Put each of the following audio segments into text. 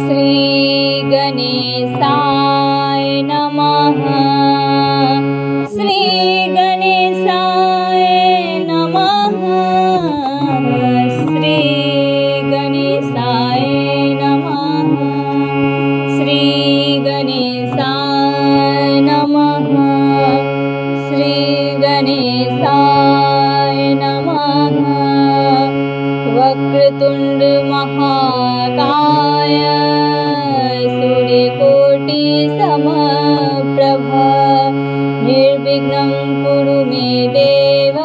श्री गणेशाय नमः। श्री गणेशाय नमः। श्री गणेशाय नमः। श्री गणेशाय नमः। श्री गणेशाय नमः। वक्रतुंड महाकाय सूर्यकोटि समप्रभ निर्विघ्नं कुरु मे देव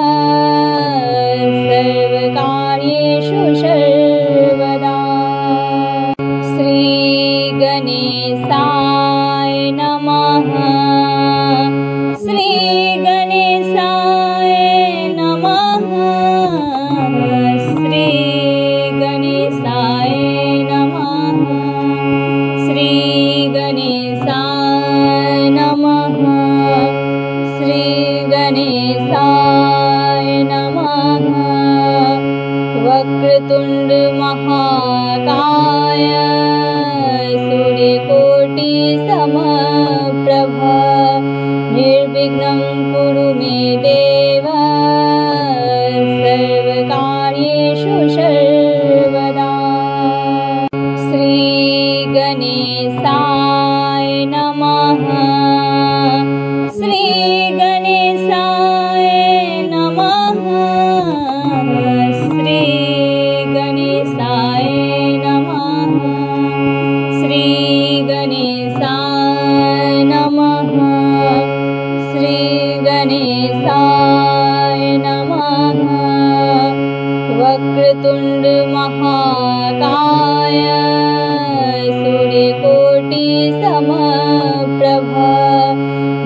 सर्वकार्येषु सर्वदा। श्री गणेशाय नमः। श्री गणेशाय नमः। श्री गणेशाय नमः। श्री गणेशाय नमः। श्री गणेशाय नमः। वक्रतुंड महाकाय सूर्यकोटि समप्रभ निर्विघ्नं कुरु मे देव सर्वकार्येषु सर्वदा। श्री गणेशाय नमः। श्री गणेशाय नमः। श्री गणेशाय नमः। श्री गणेशाय नमः। श्री गणेशाय नमः। वक्रतुंड महाकाय सूर्यकोटि समप्रभ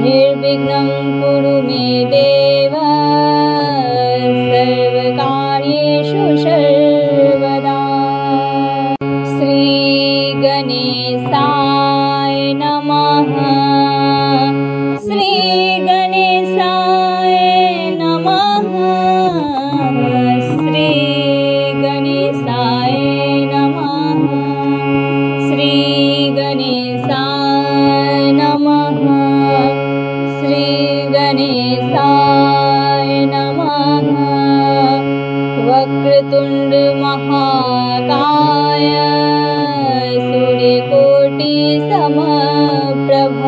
निर्विघ्नं कुरु मे देव सर्वकार्येषु सर्वदा। श्री गणेशाय नमः। श्री गणेशाय नमः। श्री गणेशाय नमः। श्री गणेशाय नमः। श्री गणेशाय नमः। वक्रतुंड महाकाय सूर्यकोटि समप्रभ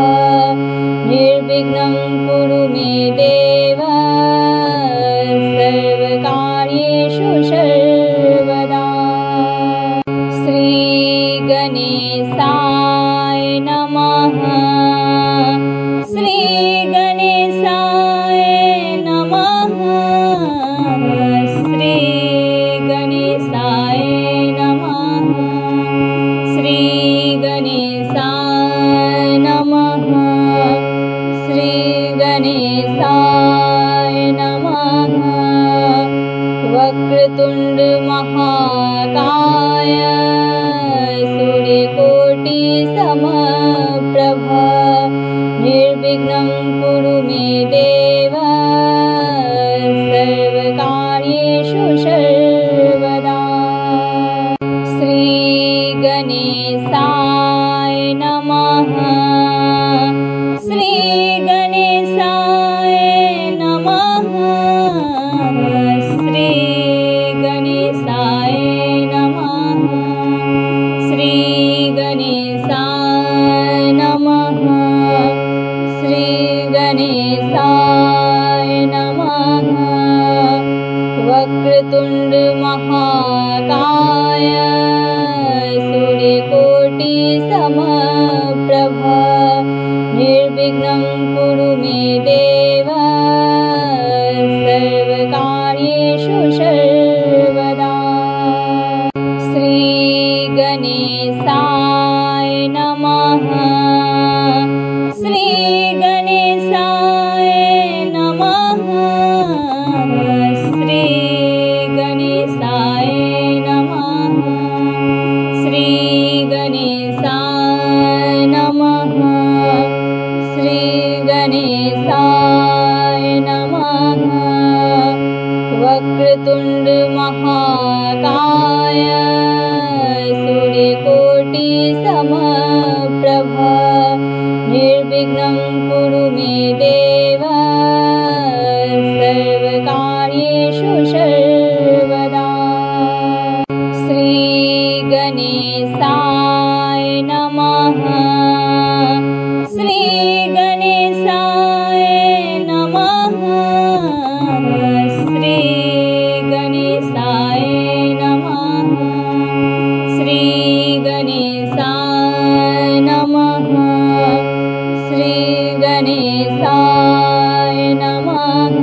निर्विघ्नं कुरु मे देव सर्वकार्येषु सर्वदा। श्री गणेशाय नमः। श्री गणेशाय नमः। श्री गणेशाय नमः। श्री गणेशाय नमः। श्री गणेशाय नमः। वक्रतुंड महाकाय सूर्यकोटि समप्रभ निर्विघ्नं कुरु मे देव सर्वकार्येषु सर्वदा। श्री गणेशाय नमः। श्री गणेशाय नमः। श्री गणेशाय नमः। श्री गणेशाय नमः। श्री गणेशाय नमः। वक्रतुंड महाकाय सूर्यकोटि समप्रभ निर्विघ्नं कुरु मे देव सर्वकार्येषु सर्वदा। श्री गणेशाय नमः। श्री गणेशाय नमः। श्री गणेशाय नमः। श्री गणेशाय नमः। श्री गणेशाय नमः। वक्रतुंड महाकाय सूर्यकोटि समप्रभ निर्विघ्नं कुरु मे देव सर्वकार्येषु सर्वदा। श्री गणेशाय नमः। श्री गणेशाय नमः। श्री गणेशाय नमः। श्री गणेशाय नमः। श्री गणेशाय नमः।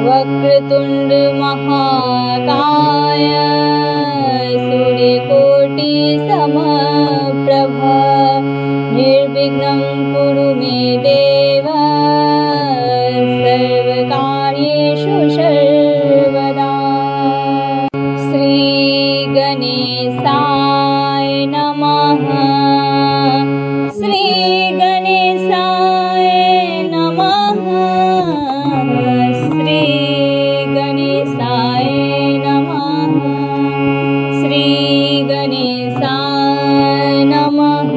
वक्रतुंड महाकाय सूर्यकोटि समप्रभ निर्विघ्नं कुरु मे देव सर्वकार्येषु सर्वदा। श्री गणेशाय नमः। श्री गणेशाय नमः। श्री गणेशाय नमः। श्री गणेशाय नमः।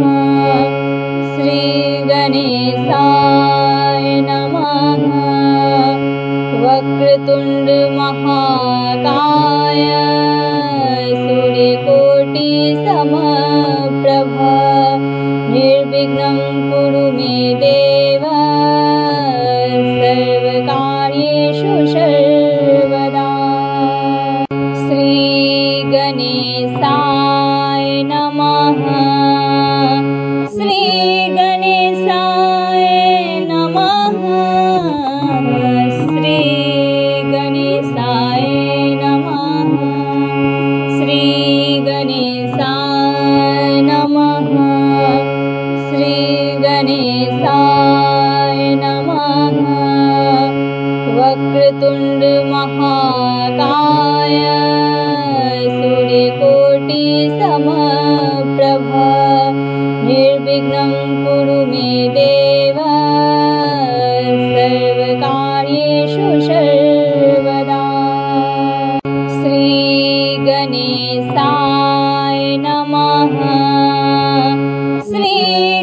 श्री गणेशाय नमः। वक्रतुंड महाकाय सूर्यकोटि समप्रभ निर्विघ्नं कुरु मे देव सर्वकार्येषु सर्वदा। श्री गणेशाय नमः। श्री गणेशाय नमः। श्री गणेशाय नमः। श्री गणेशाय नमः। श्री गणेशाय नमः। वक्रतुंड महाकाय सूर्यकोटि समप्रभ निर्विघ्नं कुरु मे देव सर्वकार्येषु सर्वदा। श्री गणेशाय नमः। श्री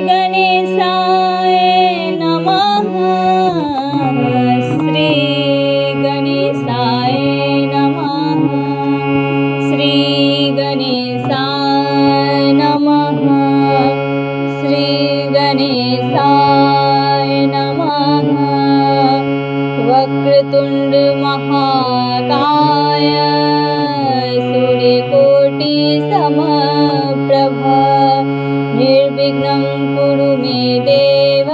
गणेशाय नमः। श्री गणेशाय नमः। श्री गणेशाय नमः। श्री गणेशाय नमः। वक्रतुंड महाकाय सूर्यकोटि समप्रभ निर्विघ्नं कुरु मे देव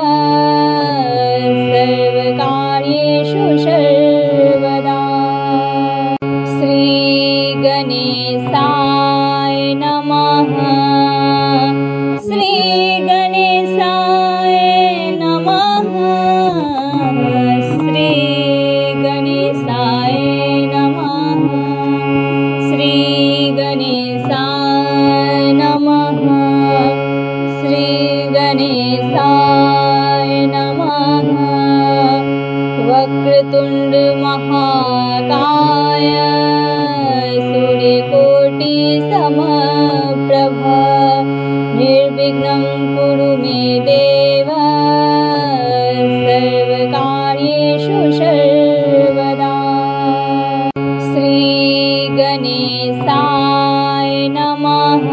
सर्वकार्येषु सर्वदा। श्री गणेशाय नमः। श्री गणेशाय नमः। श्री गणेशाय नमः। श्री गणेशाय नमः। श्री गणेशाय नमः। वक्रतुंड महाकाय सूर्यकोटि समप्रभ निर्विघ्नं कुरु मे देव सर्वकार्येषु सर्वदा। श्री गणेशाय नमः।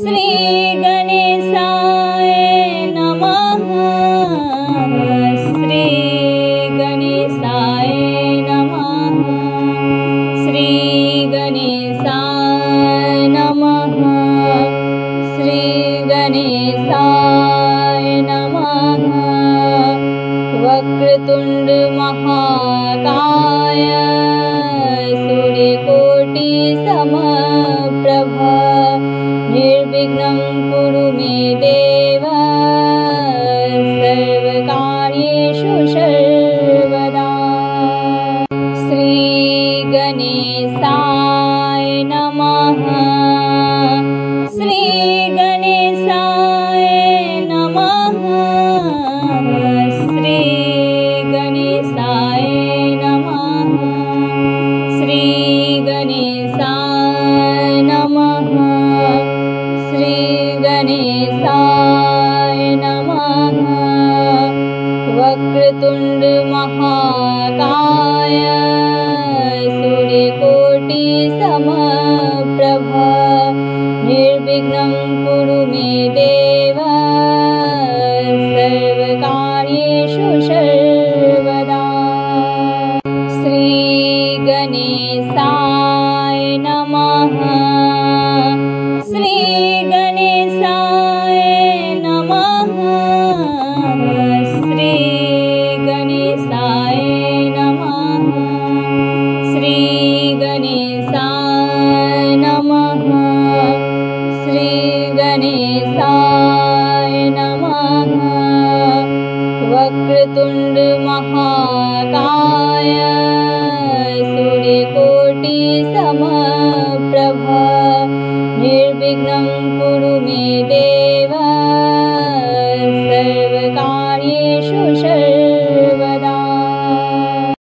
श्री गणेशाय नमः। श्री गणेशाय नमः। श्री गणेशाय नमः। श्री गणेशाय नमः। वक्रतुंड महाकाय सूर्यकोटि समप्रभ निर्विघ्नं कुरु मे देव सर्वकार्येषु सर्वदा। श्री गणेशाय नमः। श्री गणेशाय नमः। श्री गणेशाय नमः। श्री गणेशाय नमः। गणेशाय नमः। वक्रतुण्ड महाकाय सूर्यकोटि समप्रभ निर्विघ्नं कुरु मे देव सर्वकार्येषु सर्वदा। श्रीगणेशाय नमः। श्रीगणेशाय नमः। श्रीगणेशाय नमः। श्रीगणेशाय नमः। श्रीगणेशाय नमः। वक्रतुण्ड महाकाय सूर्यकोटि समप्रभ निर्विघ्नं कुरु मे देव